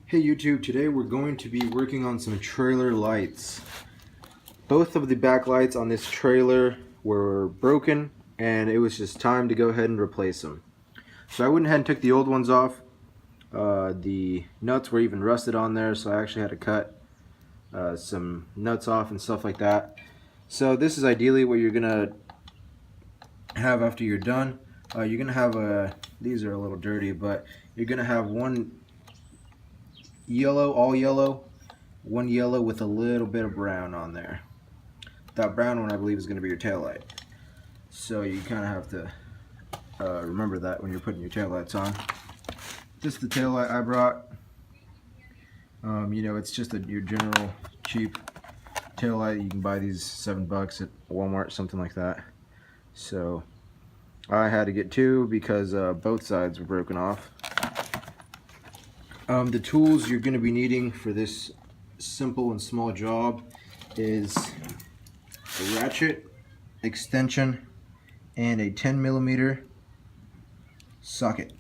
Hey YouTube, today we're going to be working on some trailer lights. Both of the back lights on this trailer were broken and it was just time to go ahead and replace them. So I went ahead and took the old ones off. The nuts were even rusted on there, so I actually had to cut some nuts off and stuff like that. So this is ideally what you're gonna have after you're done. You're gonna have these are a little dirty, but you're gonna have one yellow, all yellow, one yellow with a little bit of brown on there. That brown one I believe is going to be your tail light. So you kind of have to remember that when you're putting your tail lights on. This is the tail light I brought. You know, it's just your general cheap tail light. You can buy these $7 at Walmart, something like that. So I had to get two because both sides were broken off. The tools you're going to be needing for this simple and small job is a ratchet, extension, and a 10mm socket.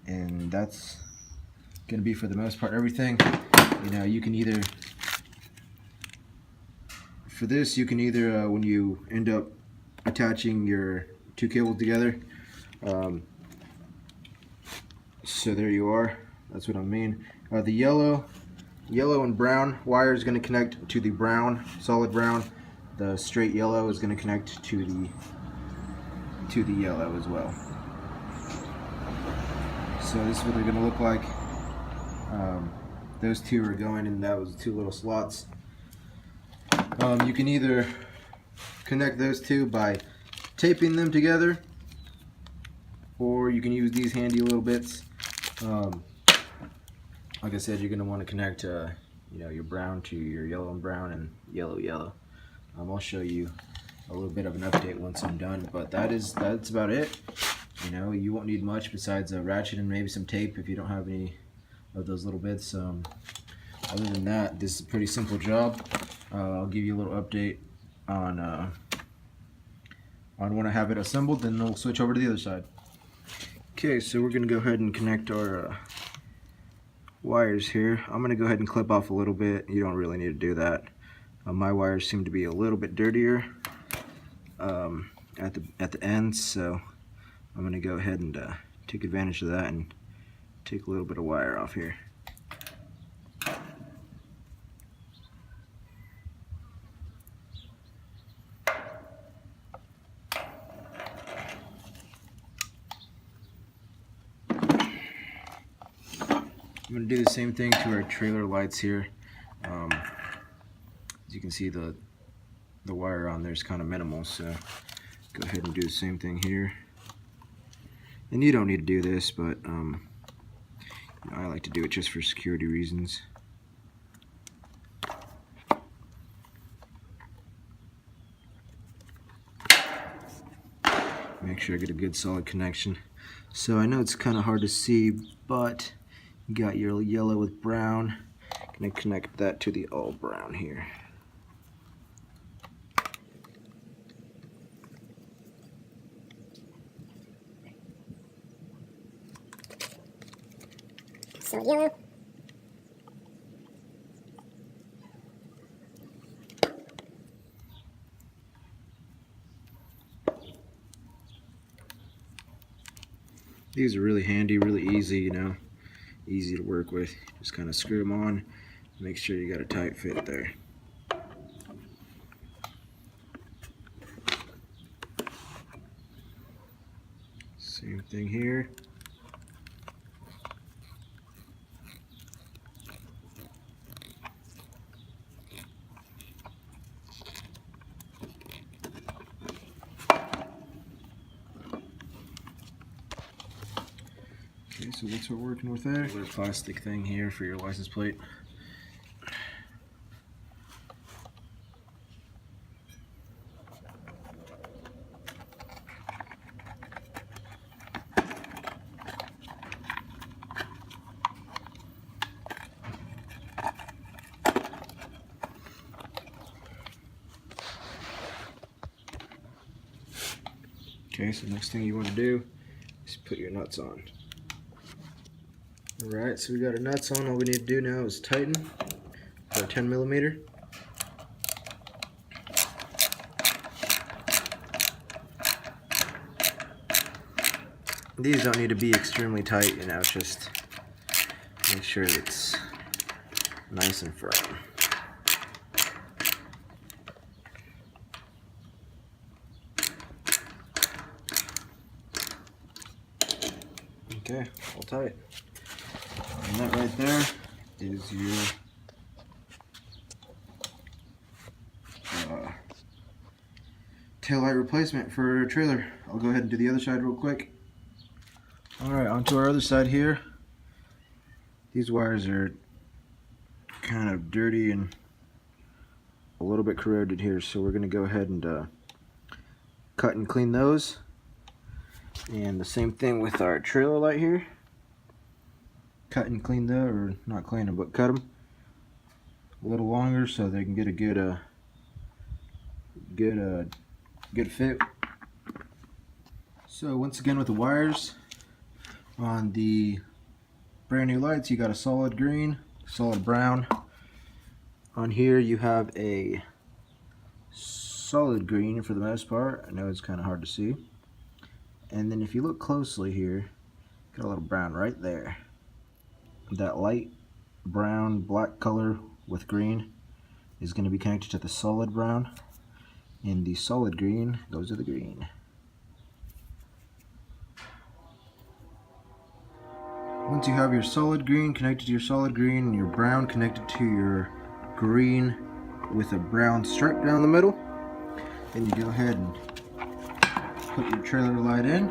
And that's going to be, for the most part, everything. You know, you can either, for this, you can either, when you end up attaching your two cables together, so there you are. That's what I mean. The yellow and brown wire is going to connect to the brown, solid brown. The straight yellow is going to connect to the yellow as well. So this is what they're going to look like. Those two are going in those two little slots. You can either connect those two by taping them together, or you can use these handy little bits. Like I said, you're going to want to connect you know, your brown to your yellow and brown, and yellow. I'll show you a little bit of an update once I'm done, but that's about it. You know, you won't need much besides a ratchet and maybe some tape if you don't have any of those little bits. Other than that, this is a pretty simple job. I'll give you a little update on when I have it assembled, then we'll switch over to the other side. Okay, so we're going to go ahead and connect our wires here. I'm going to go ahead and clip off a little bit. You don't really need to do that. My wires seem to be a little bit dirtier at the ends, so I'm going to go ahead and take advantage of that and take a little bit of wire off here. I'm going to do the same thing to our trailer lights here. As you can see, the wire on there is kind of minimal, so go ahead and do the same thing here. And you don't need to do this, but you know, I like to do it just for security reasons. Make sure I get a good solid connection. So I know it's kind of hard to see, but you got your yellow with brown. Gonna connect that to the all brown here. So yellow. These are really handy, really easy, you know, easy to work with. Just kind of screw them on, make sure you got a tight fit there. Same thing here. Okay, so that's what we're working with there. Little plastic thing here for your license plate. Okay, so next thing you want to do is put your nuts on. Alright, so we got our nuts on. All we need to do now is tighten for our 10mm. These don't need to be extremely tight, you know, just make sure it's nice and firm. Okay, all tight. And that right there is your taillight replacement for a trailer. I'll go ahead and do the other side real quick. Alright, onto our other side here. These wires are kind of dirty and a little bit corroded here, so we're going to go ahead and cut and clean those. And the same thing with our trailer light here. Cut and clean them, or not clean them, but cut them a little longer so they can get a good fit. So once again with the wires, on the brand new lights you got a solid green, solid brown. On here you have a solid green for the most part. I know it's kind of hard to see. And then if you look closely here, got a little brown right there. That light brown black color with green is going to be connected to the solid brown, and the solid green goes to the green. Once you have your solid green connected to your solid green and your brown connected to your green with a brown stripe down the middle, then you go ahead and put your trailer light in.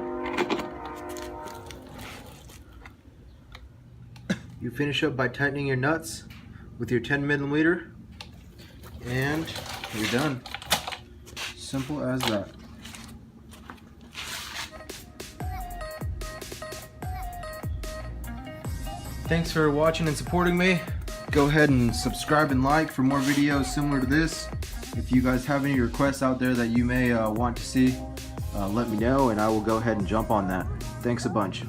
You finish up by tightening your nuts with your 10mm, and you're done. Simple as that. Thanks for watching and supporting me. Go ahead and subscribe and like for more videos similar to this. If you guys have any requests out there that you may want to see, let me know and I will go ahead and jump on that. Thanks a bunch.